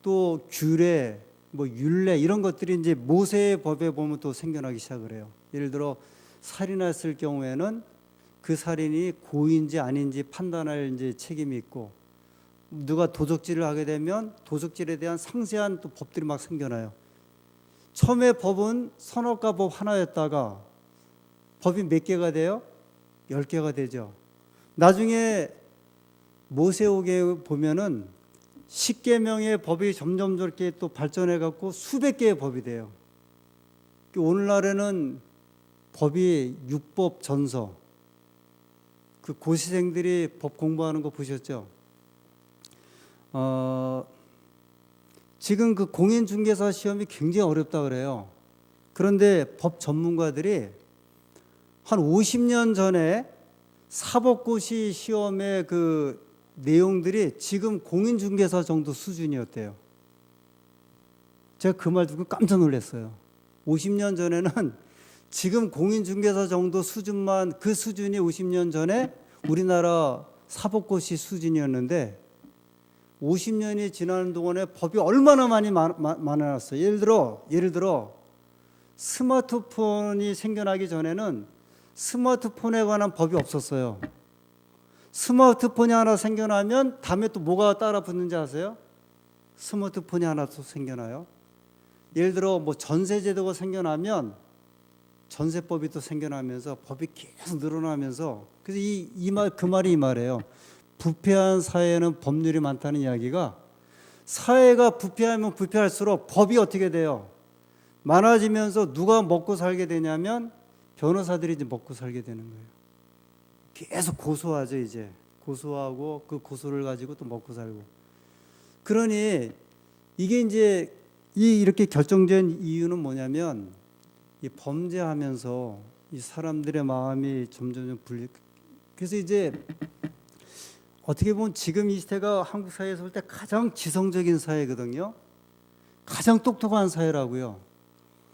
또 규례, 율례 이런 것들이 이제 모세의 법에 보면 또 생겨나기 시작을 해요. 예를 들어 살인했을 경우에는 그 살인이 고의인지 아닌지 판단할 이제 책임이 있고, 누가 도적질을 하게 되면 도적질에 대한 상세한 또 법들이 막 생겨나요. 처음에 법은 선악과 법 하나였다가 법이 몇 개가 돼요? 10개가 되죠. 나중에 모세오경에 보면은 10계명의 법이 점점 저렇게 또 발전해 갖고 수백 개의 법이 돼요. 오늘날에는 법이 율법 전서, 그 고시생들이 법 공부하는 거 보셨죠? 지금 그 공인중개사 시험이 굉장히 어렵다 그래요. 그런데 법 전문가들이 한 50년 전에 사법고시 시험의 그 내용들이 지금 공인중개사 정도 수준이었대요. 제가 그 말 듣고 깜짝 놀랐어요. 50년 전에는 지금 공인중개사 정도 수준만, 그 수준이 50년 전에 우리나라 사법고시 수준이었는데 50년이 지나는 동안에 법이 얼마나 많이 많아졌어요. 예를 들어 스마트폰이 생겨나기 전에는 스마트폰에 관한 법이 없었어요. 스마트폰이 하나 생겨나면 다음에 또 뭐가 따라 붙는지 아세요? 스마트폰이 하나 또 생겨나요. 예를 들어 전세제도가 생겨나면 전세법이 또 생겨나면서 법이 계속 늘어나면서, 그래서 그 말이 이 말이에요. 부패한 사회에는 법률이 많다는 이야기가, 사회가 부패하면 부패할수록 법이 어떻게 돼요? 많아지면서 누가 먹고 살게 되냐면 변호사들이 이제 먹고 살게 되는 거예요. 계속 고소하죠. 이제 고소하고 그 고소를 가지고 또 먹고 살고. 그러니 이게 이제 이렇게 결정된 이유는 뭐냐면, 이 범죄하면서 이 사람들의 마음이 점점 그래서 이제 어떻게 보면 지금 이 시대가 한국 사회에서 볼 때 가장 지성적인 사회거든요. 가장 똑똑한 사회라고요.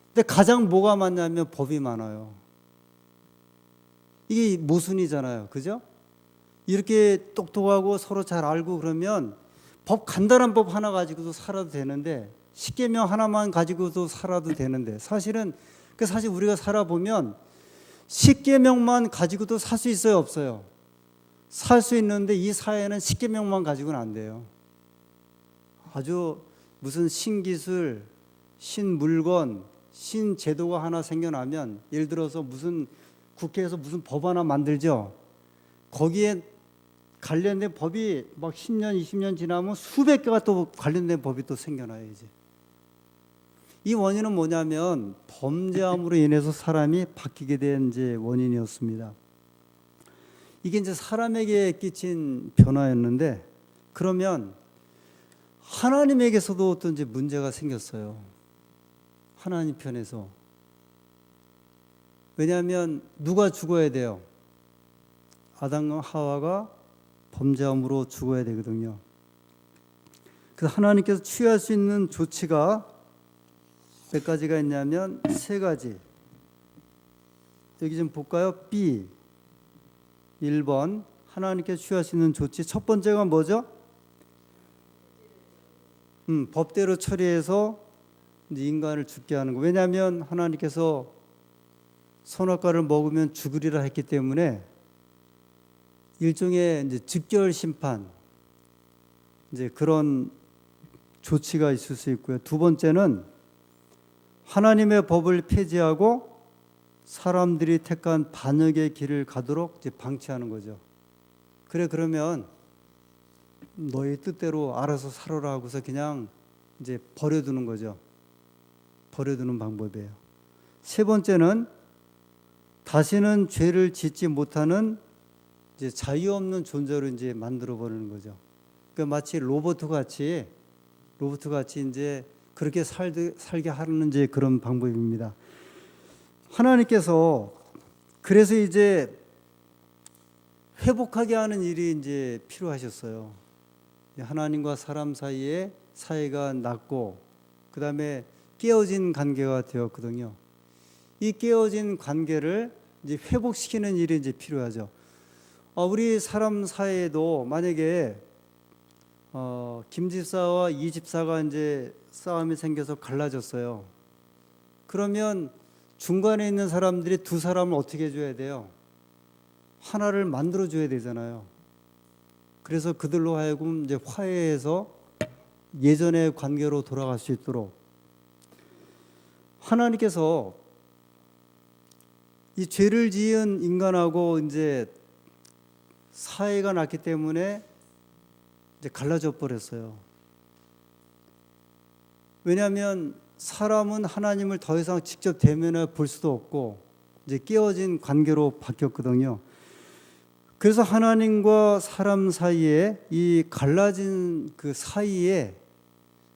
근데 가장 뭐가 많냐면 법이 많아요. 이게 모순이잖아요. 그죠? 이렇게 똑똑하고 서로 잘 알고 그러면 간단한 법 하나 가지고도 살아도 되는데, 십계명 하나만 가지고도 살아도 되는데, 사실 우리가 살아보면 십계명만 가지고도 살 수 있어요, 없어요? 살 수 있는데 이 사회는 십계명만 가지고는 안 돼요. 아주 무슨 신기술, 신물건, 신제도가 하나 생겨나면, 예를 들어서 무슨 국회에서 무슨 법 하나 만들죠. 거기에 관련된 법이 막 10년, 20년 지나면 수백 개가 또 관련된 법이 또 생겨나요, 이제. 이 원인은 뭐냐면 범죄함으로 인해서 사람이 바뀌게 된 이제 원인이었습니다. 이게 이제 사람에게 끼친 변화였는데, 그러면 하나님에게서도 어떤 이제 문제가 생겼어요. 하나님 편에서. 왜냐하면 누가 죽어야 돼요? 아담과 하와가 범죄함으로 죽어야 되거든요. 그래서 하나님께서 취할 수 있는 조치가 몇 가지가 있냐면 3가지. 여기 좀 볼까요? B. 1번 하나님께서 취할 수 있는 조치. 첫 번째가 뭐죠? 법대로 처리해서 이제 인간을 죽게 하는 거. 왜냐하면 하나님께서 선악과를 먹으면 죽으리라 했기 때문에 일종의 이제 즉결 심판, 이제 그런 조치가 있을 수 있고요. 두 번째는 하나님의 법을 폐지하고 사람들이 택한 반역의 길을 가도록 이제 방치하는 거죠. 그래, 그러면 너희 뜻대로 알아서 살아라 하고서 그냥 이제 버려두는 거죠. 버려두는 방법이에요. 세 번째는 다시는 죄를 짓지 못하는 이제 자유 없는 존재로 이제 만들어 버리는 거죠. 그러니까 마치 로봇 같이 이제 그렇게 살게 하는 이제 그런 방법입니다. 하나님께서 그래서 이제 회복하게 하는 일이 이제 필요하셨어요. 하나님과 사람 사이에 사이가 낮고 그다음에 깨어진 관계가 되었거든요. 이 깨어진 관계를 이제 회복시키는 일이 이제 필요하죠. 우리 사람 사이에도 만약에 김 집사와 이 집사가 이제 싸움이 생겨서 갈라졌어요. 그러면 중간에 있는 사람들이 두 사람을 어떻게 해줘야 돼요? 하나를 만들어 줘야 되잖아요. 그래서 그들로 하여금 이제 화해해서 예전의 관계로 돌아갈 수 있도록 하나님께서 이 죄를 지은 인간하고 이제 사이가 났기 때문에 이제 갈라져 버렸어요. 왜냐하면 사람은 하나님을 더 이상 직접 대면해 볼 수도 없고 이제 깨어진 관계로 바뀌었거든요. 그래서 하나님과 사람 사이에 이 갈라진 그 사이에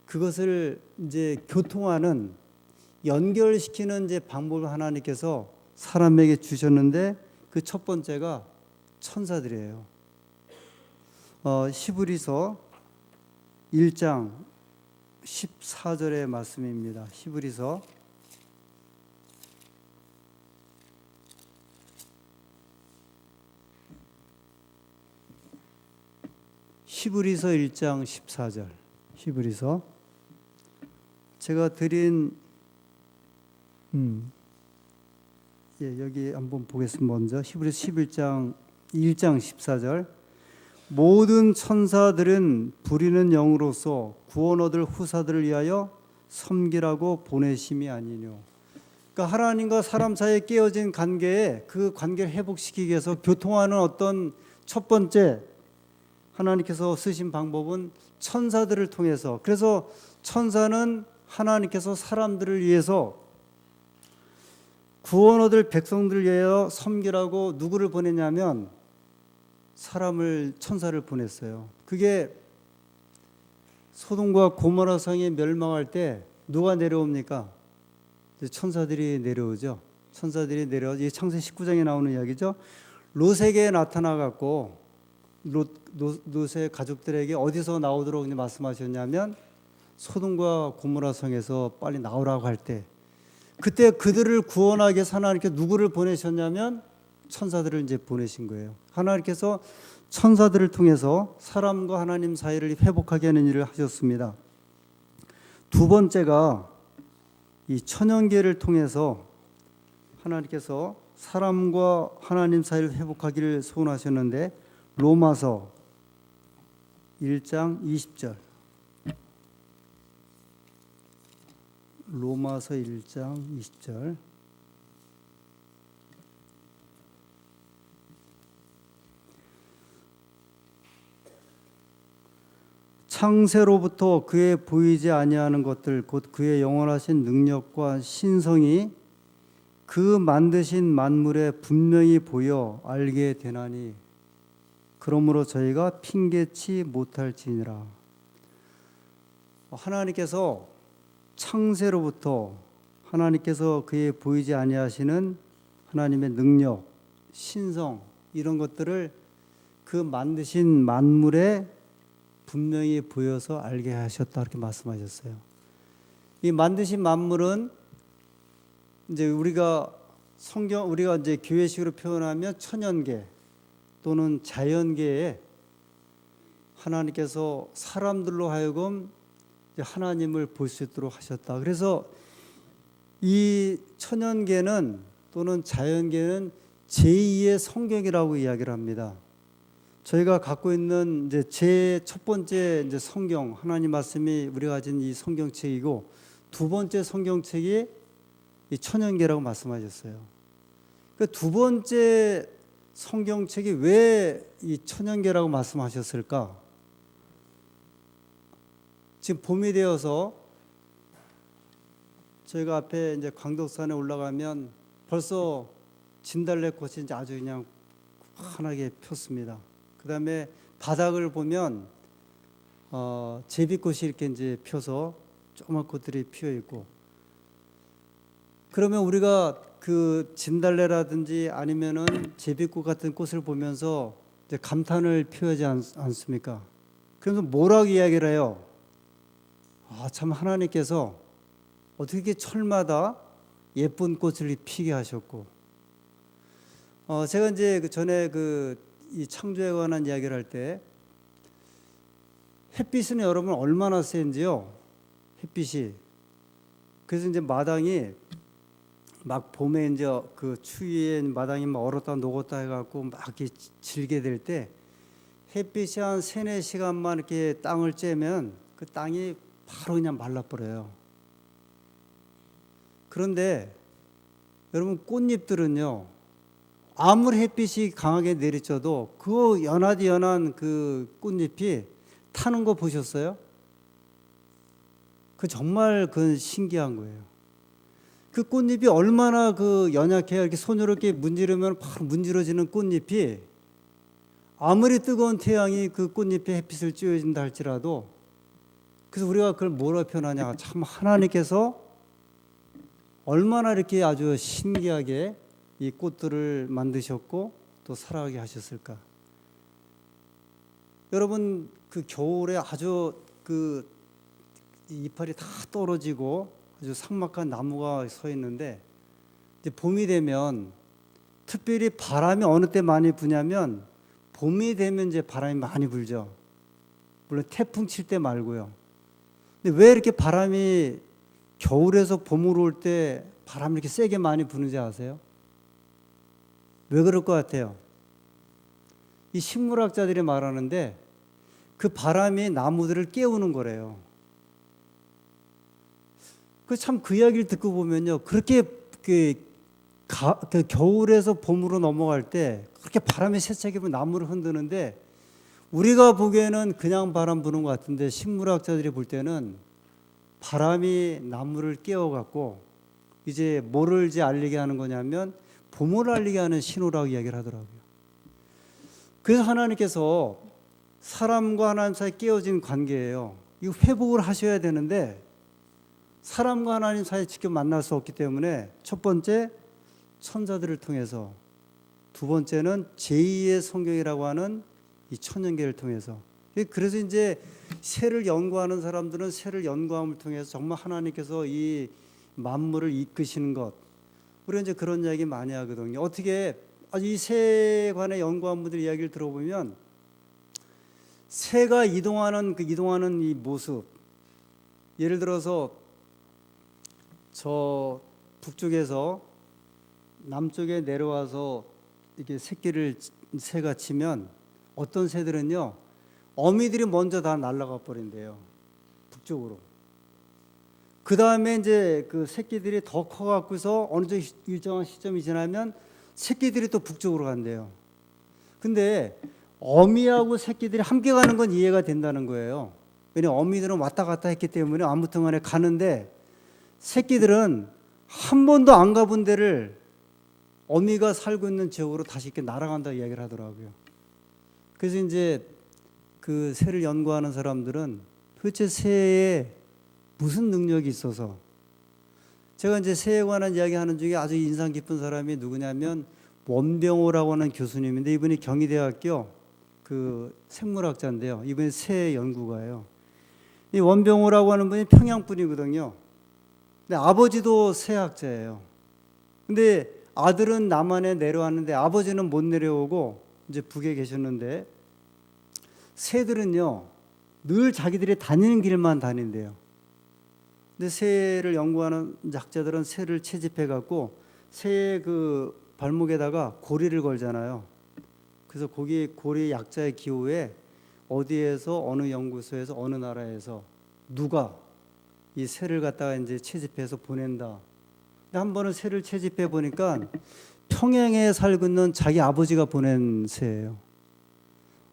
그것을 이제 교통하는 연결시키는 이제 방법을 하나님께서 사람에게 주셨는데 그 첫 번째가 천사들이에요. 히브리서 1장 14절의 말씀입니다. 히브리서 1장 14절. 히브리서 제가 드린 여기 한번 보겠습니다. 먼저 히브리서 1장 14절. 모든 천사들은 부리는 영으로서 구원 얻을 후사들을 위하여 섬기라고 보내심이 아니뇨. 그러니까 하나님과 사람 사이에 깨어진 관계에 그 관계를 회복시키기 위해서 교통하는 어떤 첫 번째 하나님께서 쓰신 방법은 천사들을 통해서. 그래서 천사는 하나님께서 사람들을 위해서 구원 얻을 백성들을 위하여 섬기라고 누구를 보냈냐면 천사를 보냈어요. 그게 소돔과 고모라 성이 멸망할 때 누가 내려옵니까? 천사들이 내려오죠. 천사들이 내려와 이 창세기 19장에 나오는 이야기죠. 롯에게 나타나 갖고 롯의 가족들에게 어디서 나오도록 말씀하셨냐면 소돔과 고모라 성에서 빨리 나오라고 할 때 그때 그들을 구원하기 위해서 하나님께 누구를 보내셨냐면 천사들을 이제 보내신 거예요. 하나님께서 천사들을 통해서 사람과 하나님 사이를 회복하게 하는 일을 하셨습니다. 두 번째가 이 천연계를 통해서 하나님께서 사람과 하나님 사이를 회복하기를 소원하셨는데 로마서 1장 20절. 로마서 1장 20절. 창세로부터 그의 보이지 아니하는 것들 곧 그의 영원하신 능력과 신성이 그 만드신 만물에 분명히 보여 알게 되나니 그러므로 저희가 핑계치 못할지니라. 하나님께서 창세로부터 하나님께서 그의 보이지 아니하시는 하나님의 능력, 신성 이런 것들을 그 만드신 만물에 분명히 보여서 알게 하셨다 이렇게 말씀하셨어요. 이 만드신 만물은 이제 우리가 이제 교회식으로 표현하면 천연계 또는 자연계에 하나님께서 사람들로 하여금 하나님을 볼 수 있도록 하셨다. 그래서 이 천연계는 또는 자연계는 제2의 성경이라고 이야기를 합니다. 저희가 갖고 있는 이제 제 첫 번째 이제 성경 하나님 말씀이 우리가 가진 이 성경책이고 두 번째 성경책이 이 천연계라고 말씀하셨어요. 그 두 번째 성경책이 왜 이 천연계라고 말씀하셨을까? 지금 봄이 되어서 저희가 앞에 이제 광덕산에 올라가면 벌써 진달래꽃이 이제 아주 그냥 환하게 폈습니다. 그다음에 바닥을 보면 제비꽃이 이렇게 이제 펴서 조그만 꽃들이 피어 있고, 그러면 우리가 그 진달래라든지 아니면은 제비꽃 같은 꽃을 보면서 이제 감탄을 표하지 않습니까? 그래서 뭐라고 이야기를 해요? 참 하나님께서 어떻게 철마다 예쁜 꽃을 피게 하셨고, 제가 이제 그 전에 이 창조에 관한 이야기를 할 때 햇빛은 여러분 얼마나 센지요? 햇빛이. 그래서 이제 마당이 막 봄에 이제 그 추위에 마당이 막 얼었다 녹았다 해갖고 막 이렇게 질게 될 때 햇빛이 한 3-4시간만 이렇게 땅을 쬐면 그 땅이 바로 그냥 말라버려요. 그런데 여러분 꽃잎들은요, 아무리 햇빛이 강하게 내리쳐도 그 연하디 연한 그 꽃잎이 타는 거 보셨어요? 그 정말 그 신기한 거예요. 그 꽃잎이 얼마나 그 연약해요. 이렇게 손으로 이렇게 문지르면 바로 문지러지는 꽃잎이 아무리 뜨거운 태양이 그 꽃잎에 햇빛을 쬐어진다 할지라도, 그래서 우리가 그걸 뭐라 표현하냐, 참 하나님께서 얼마나 이렇게 아주 신기하게 이 꽃들을 만드셨고 또 살아가게 하셨을까. 여러분 그 겨울에 아주 그 이파리 다 떨어지고 아주 삭막한 나무가 서 있는데, 이제 봄이 되면 특별히 바람이 어느 때 많이 부냐면 봄이 되면 이제 바람이 많이 불죠. 물론 태풍 칠 때 말고요. 근데 왜 이렇게 바람이 겨울에서 봄으로 올 때 바람이 이렇게 세게 많이 부는지 아세요? 왜 그럴 것 같아요? 이 식물학자들이 말하는데 그 바람이 나무들을 깨우는 거래요. 그 이야기를 듣고 보면요, 그렇게 그 겨울에서 봄으로 넘어갈 때 그렇게 바람이 세차게 불면 나무를 흔드는데, 우리가 보기에는 그냥 바람 부는 것 같은데 식물학자들이 볼 때는 바람이 나무를 깨워갖고 이제 뭐를 이제 알리게 하는 거냐면 봄을 알리게 하는 신호라고 이야기를 하더라고요. 그래서 하나님께서 사람과 하나님 사이 깨어진 관계예요. 이거 회복을 하셔야 되는데 사람과 하나님 사이 직접 만날 수 없기 때문에 첫 번째 천사들을 통해서, 두 번째는 제2의 성경이라고 하는 이 천연계를 통해서. 그래서 이제 새를 연구하는 사람들은 새를 연구함을 통해서 정말 하나님께서 이 만물을 이끄시는 것, 우리가 이제 그런 이야기 많이 하거든요. 어떻게 이 새에 관해 연구한 분들 이야기를 들어보면 새가 이동하는 이 모습, 예를 들어서 저 북쪽에서 남쪽에 내려와서 이렇게 새끼를 새가 치면 어떤 새들은요, 어미들이 먼저 다 날아가 버린대요, 북쪽으로. 그 다음에 이제 그 새끼들이 더 커갖고서 어느 정도 일정한 시점이 지나면 새끼들이 또 북쪽으로 간대요. 근데 어미하고 새끼들이 함께 가는 건 이해가 된다는 거예요. 왜냐면 어미들은 왔다 갔다 했기 때문에 아무튼 간에 가는데, 새끼들은 한 번도 안 가본 데를 어미가 살고 있는 지역으로 다시 이렇게 날아간다 이야기를 하더라고요. 그래서 이제 그 새를 연구하는 사람들은 도대체 새에 무슨 능력이 있어서, 제가 이제 새에 관한 이야기 하는 중에 아주 인상 깊은 사람이 누구냐면 원병호라고 하는 교수님인데, 이분이 경희대학교 그 생물학자인데요. 이분이 새 연구가예요. 이 원병호라고 하는 분이 평양 분이거든요. 근데 아버지도 새학자예요. 근데 아들은 남한에 내려왔는데 아버지는 못 내려오고 이제 북에 계셨는데, 새들은요 늘 자기들이 다니는 길만 다닌대요. 근데 새를 연구하는 학자들은 새를 채집해 갖고 새의 그 발목에다가 고리를 걸잖아요. 그래서 거기 고리 약자의 기호에 어디에서 어느 연구소에서 어느 나라에서 누가 이 새를 갖다가 이제 채집해서 보낸다. 근데 한 번은 새를 채집해 보니까 평양에 살고 있는 자기 아버지가 보낸 새예요.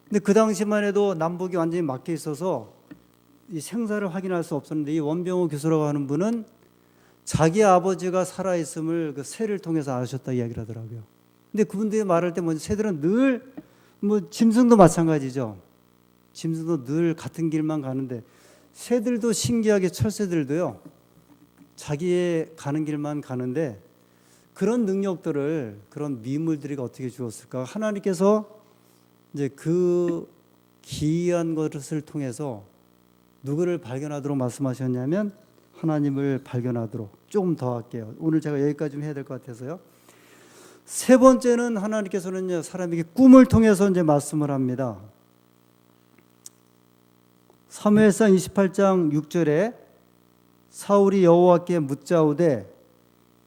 근데 그 당시만 해도 남북이 완전히 막혀 있어서 이 생사를 확인할 수 없었는데, 이 원병호 교수라고 하는 분은 자기 아버지가 살아있음을 그 새를 통해서 아셨다 이야기를 하더라고요. 근데 그분들이 말할 때 먼저 새들은 늘, 뭐 짐승도 마찬가지죠. 짐승도 늘 같은 길만 가는데, 새들도 신기하게 철새들도요, 자기의 가는 길만 가는데, 그런 능력들을, 그런 미물들이 어떻게 주었을까? 하나님께서 이제 그 기이한 것을 통해서 누구를 발견하도록 말씀하셨냐면, 하나님을 발견하도록. 조금 더 할게요. 오늘 제가 여기까지 좀 해야 될 것 같아서요. 세 번째는 하나님께서는 사람에게 꿈을 통해서 이제 말씀을 합니다. 사무엘상 28장 6절에 사울이 여호와께 묻자오되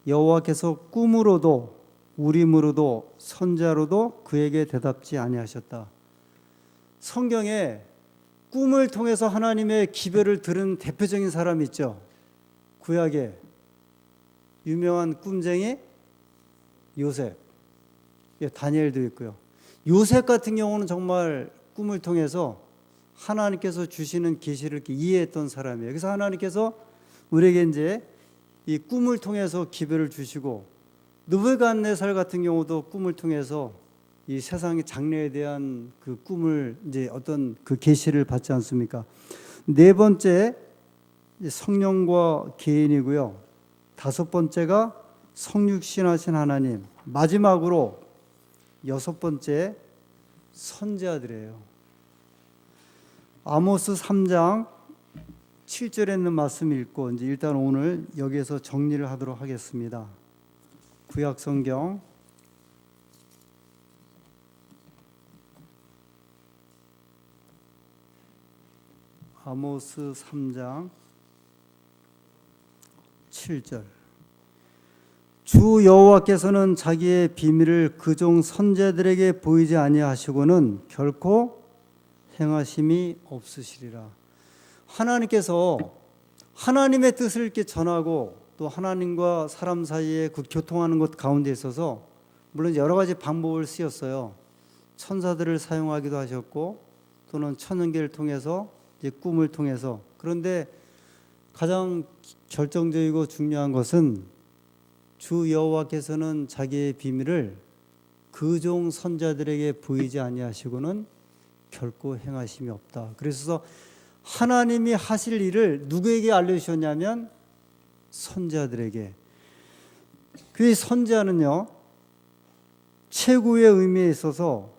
여호와께서 꿈으로도 우림으로도 선자로도 그에게 대답지 아니하셨다. 성경에 꿈을 통해서 하나님의 기별을 들은 대표적인 사람이 있죠. 구약에 유명한 꿈쟁이 요셉, 다니엘도 있고요. 요셉 같은 경우는 정말 꿈을 통해서 하나님께서 주시는 계시를 이해했던 사람이에요. 그래서 하나님께서 우리에게 이제 이 꿈을 통해서 기별을 주시고, 느부갓네살 같은 경우도 꿈을 통해서 이 세상의 장래에 대한 그 꿈을 이제 어떤 그 계시를 받지 않습니까? 네 번째 성령과 개인이고요. 다섯 번째가 성육신하신 하나님. 마지막으로 여섯 번째 선지자들이에요. 아모스 3장 7절에 있는 말씀 읽고 이제 일단 오늘 여기에서 정리를 하도록 하겠습니다. 구약 성경 아모스 3장 7절. 주 여호와께서는 자기의 비밀을 그종 선지자들에게 보이지 아니하시고는 결코 행하심이 없으시리라. 하나님께서 하나님의 뜻을 이렇게 전하고 또 하나님과 사람 사이에 그 교통하는 것 가운데 있어서 물론 여러 가지 방법을 쓰였어요. 천사들을 사용하기도 하셨고 또는 천연계를 통해서 이제 꿈을 통해서. 그런데 가장 결정적이고 중요한 것은 주 여호와께서는 자기의 비밀을 그 종 선자들에게 보이지 아니하시고는 결코 행하심이 없다. 그래서 하나님이 하실 일을 누구에게 알려주셨냐면 선자들에게. 그 선자는요, 최고의 의미에 있어서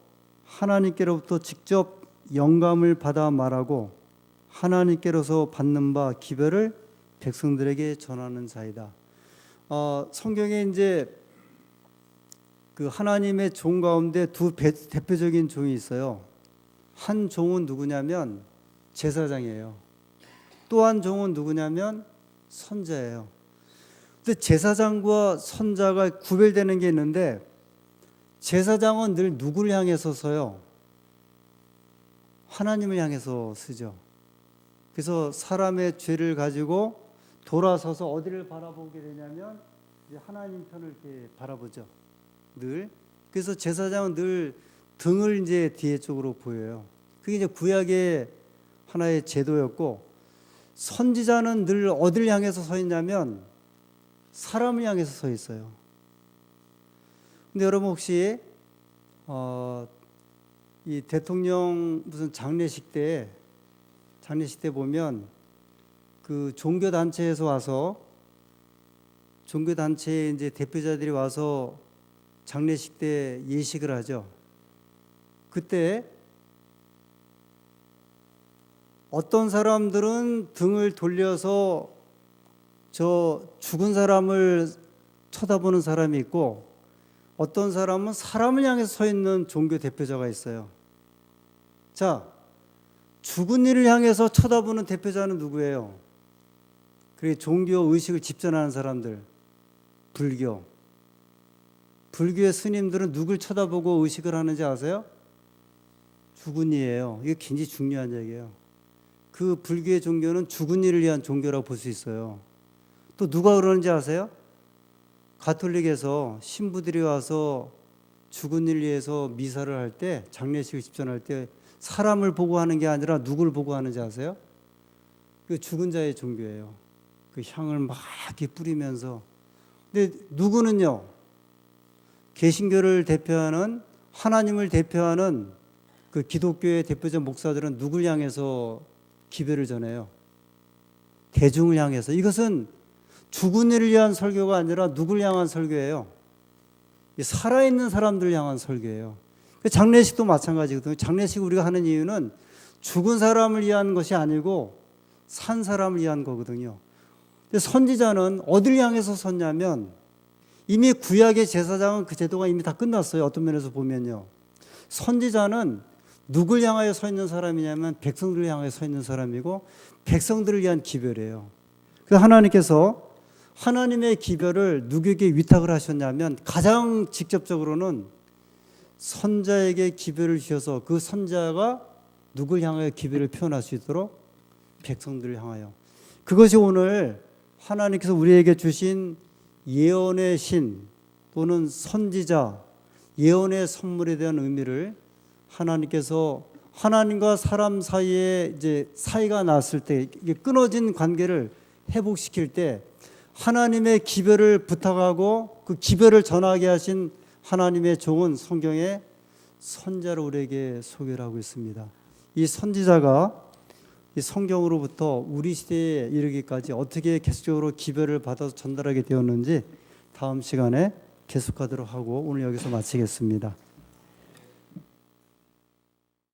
하나님께로부터 직접 영감을 받아 말하고 하나님께로서 받는 바 기별을 백성들에게 전하는 자이다. 성경에 이제 그 하나님의 종 가운데 두 대표적인 종이 있어요. 한 종은 누구냐면 제사장이에요. 또 한 종은 누구냐면 선자예요. 근데 제사장과 선자가 구별되는 게 있는데, 제사장은 늘 누구를 향해서 써요? 하나님을 향해서 쓰죠. 그래서 사람의 죄를 가지고 돌아서서 어디를 바라보게 되냐면 이제 하나님 편을 이렇게 바라보죠. 늘. 그래서 제사장은 늘 등을 이제 뒤에 쪽으로 보여요. 그게 이제 구약의 하나의 제도였고, 선지자는 늘 어디를 향해서 서 있냐면 사람을 향해서 서 있어요. 근데 여러분 혹시 이 대통령 무슨 장례식 때 보면 그 종교 단체에서 와서, 종교 단체의 이제 대표자들이 와서 장례식 때 예식을 하죠. 그때 어떤 사람들은 등을 돌려서 저 죽은 사람을 쳐다보는 사람이 있고, 어떤 사람은 사람을 향해서 서 있는 종교 대표자가 있어요. 자, 죽은 이를 향해서 쳐다보는 대표자는 누구예요? 그게 종교 의식을 집전하는 사람들, 불교의 스님들은 누굴 쳐다보고 의식을 하는지 아세요? 죽은 이예요. 이게 굉장히 중요한 얘기예요. 그 불교의 종교는 죽은 이를 위한 종교라고 볼 수 있어요. 또 누가 그러는지 아세요? 가톨릭에서 신부들이 와서 죽은 일 위해서 미사를 할 때, 장례식을 집전할 때 사람을 보고 하는 게 아니라 누굴 보고 하는지 아세요? 그 죽은 자의 종교예요. 그 향을 막 이렇게 뿌리면서. 근데 누구는요, 개신교를 대표하는, 하나님을 대표하는 그 기독교의 대표적 목사들은 누굴 향해서 기별을 전해요? 대중을 향해서. 이것은 죽은 이를 위한 설교가 아니라 누굴 향한 설교예요? 살아있는 사람들 향한 설교예요. 장례식도 마찬가지거든요. 장례식 우리가 하는 이유는 죽은 사람을 위한 것이 아니고 산 사람을 위한 거거든요. 선지자는 어딜 향해서 섰냐면, 이미 구약의 제사장은 그 제도가 이미 다 끝났어요. 어떤 면에서 보면요. 선지자는 누굴 향하여 서 있는 사람이냐면 백성들을 향하여 서 있는 사람이고, 백성들을 위한 기별이에요. 그래서 하나님께서 하나님의 기별을 누구에게 위탁을 하셨냐면, 가장 직접적으로는 선자에게 기별을 주셔서 그 선자가 누굴 향하여 기별을 표현할 수 있도록 백성들을 향하여. 그것이 오늘 하나님께서 우리에게 주신 예언의 신 또는 선지자, 예언의 선물에 대한 의미를 하나님께서 하나님과 사람 사이에 이제 사이가 났을 때, 이게 끊어진 관계를 회복시킬 때 하나님의 기별을 부탁하고 그 기별을 전하게 하신 하나님의 종은 성경에 선자로 우리에게 소개를 하고 있습니다. 이 선지자가 이 성경으로부터 우리 시대에 이르기까지 어떻게 계속적으로 기별을 받아서 전달하게 되었는지 다음 시간에 계속하도록 하고 오늘 여기서 마치겠습니다.